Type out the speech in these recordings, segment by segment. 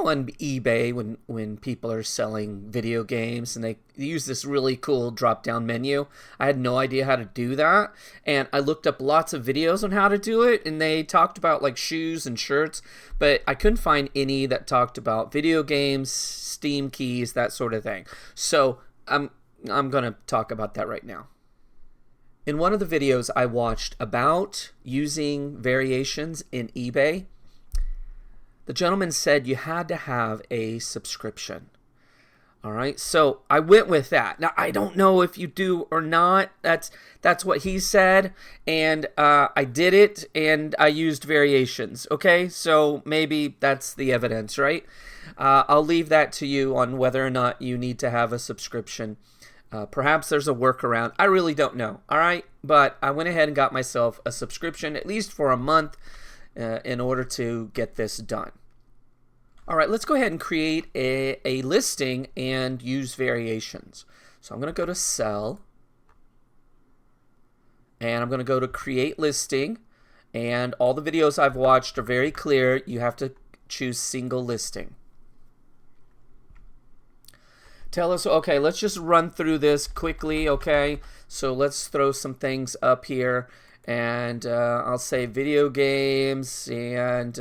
on eBay when people are selling video games and they use this really cool drop down menu. I had no idea how to do that, and I looked up lots of videos on how to do it, and they talked about like shoes and shirts, but I couldn't find any that talked about video games, Steam keys, that sort of thing. So I'm going to talk about that right now. In one of the videos I watched about using variations in eBay, the gentleman said you had to have a subscription. All right, so I went with that. Now, I don't know if you do or not. That's what he said, and I did it, and I used variations. Okay, so maybe that's the evidence, right? I'll leave that to you on whether or not you need to have a subscription. Perhaps there's a workaround. I really don't know, all right? But I went ahead and got myself a subscription, at least for a month, in order to get this done. All right, let's go ahead and create a listing and use variations. So I'm going to go to Sell, and I'm going to go to Create Listing, and all the videos I've watched are very clear. You have to choose Single Listing. Tell us, okay, let's just run through this quickly, okay? So let's throw some things up here. And I'll say video games and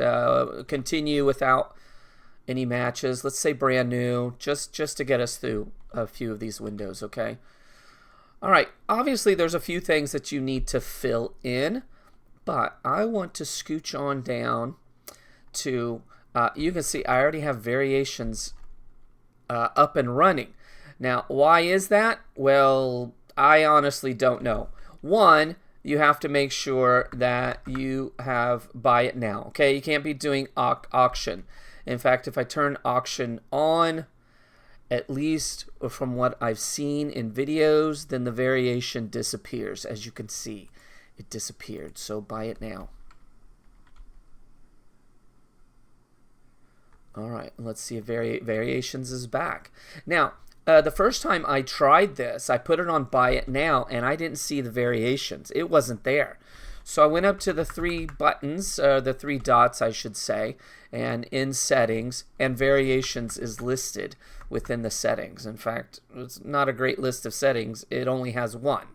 continue without any matches. Let's say brand new, just to get us through a few of these windows, okay? All right, obviously there's a few things that you need to fill in, but I want to scooch on down to, you can see I already have variations up and running. Now, why is that? Well, I honestly don't know. One, you have to make sure that you have buy it now. Okay, you can't be doing auction. In fact, if I turn auction on, at least from what I've seen in videos, then the variation disappears. As you can see, it disappeared. So buy it now. All right, let's see if variations is back. Now, the first time I tried this, I put it on buy it now, and I didn't see the variations. It wasn't there. So I went up to the three buttons, the three dots, I should say, and in settings, and variations is listed within the settings. In fact, it's not a great list of settings. It only has one,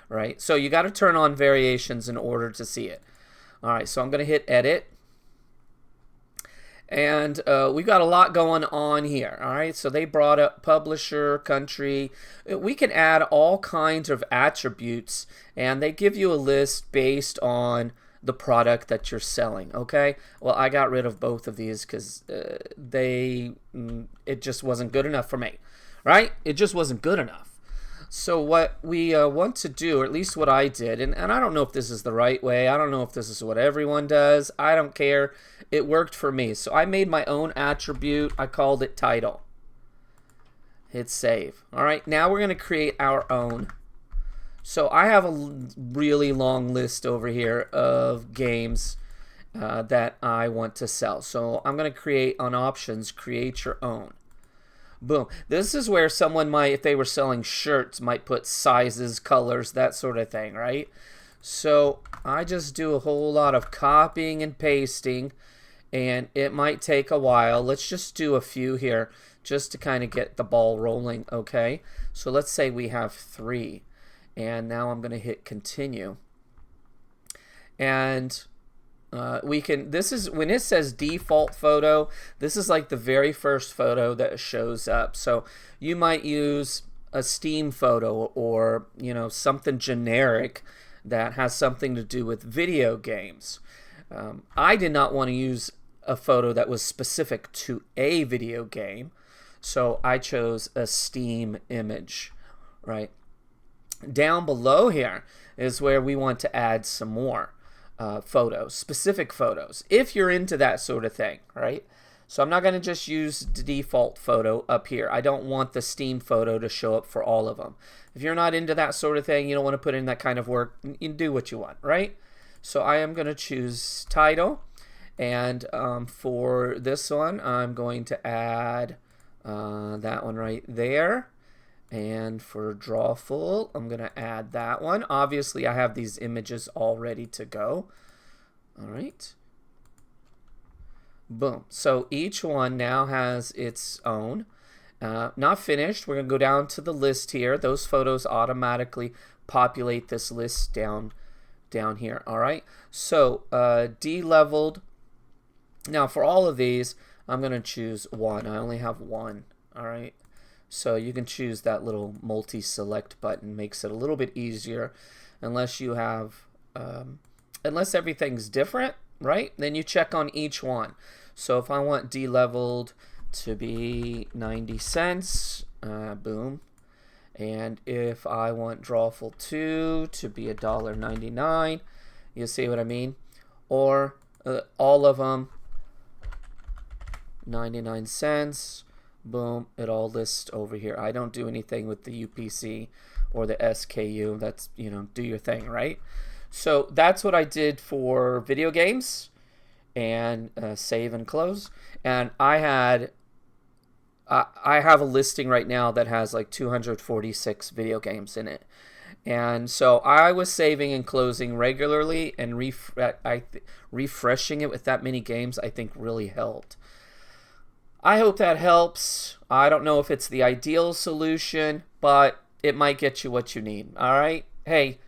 right? So you got to turn on variations in order to see it. All right, so I'm going to hit edit. And we've got a lot going on here, all right? So they brought up publisher, country. We can add all kinds of attributes, and they give you a list based on the product that you're selling, okay? Well, I got rid of both of these because it just wasn't good enough for me, right? It just wasn't good enough. So what we want to do, or at least what I did, and I don't know if this is the right way. I don't know if this is what everyone does. I don't care. It worked for me. So I made my own attribute. I called it title. Hit save. All right, now we're going to create our own. So I have a really long list over here of games that I want to sell. So I'm going to create on options, create your own. Boom. This is where someone might, if they were selling shirts, might put sizes, colors, that sort of thing, right? So I just do a whole lot of copying and pasting, and it might take a while. Let's just do a few here just to kind of get the ball rolling, okay? So let's say we have 3, and now I'm going to hit continue. And we can, this is, when it says default photo, this is like the very first photo that shows up. So you might use a Steam photo or, you know, something generic that has something to do with video games. I did not want to use a photo that was specific to a video game, so I chose a Steam image, right? Down below here is where we want to add some more photos, specific photos, if you're into that sort of thing, right? So I'm not going to just use the default photo up here. I don't want the Steam photo to show up for all of them. If you're not into that sort of thing, you don't want to put in that kind of work, you do what you want, right? So I am going to choose title, and for this one, I'm going to add that one right there. And for draw full, I'm going to add that one. Obviously, I have these images all ready to go. All right. Boom. So each one now has its own. Not finished. We're going to go down to the list here. Those photos automatically populate this list down here. All right. So de-leveled. Now for all of these, I'm going to choose one. I only have one. All right. So you can choose that little multi-select button. Makes it a little bit easier, unless you have, unless everything's different, right? Then you check on each one. So if I want de-leveled to be 90 cents, boom. And if I want Drawful 2 to be $1.99, you see what I mean? Or all of them, 99 cents. Boom, it all lists over here. I don't do anything with the UPC or the SKU. That's, you know, do your thing, right? So that's what I did for video games, and save and close. And I have a listing right now that has like 246 video games in it. And so I was saving and closing regularly, and refreshing it with that many games I think really helped. I hope that helps. I don't know if it's the ideal solution, but it might get you what you need. All right? Hey,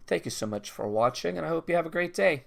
thank you so much for watching, and I hope you have a great day.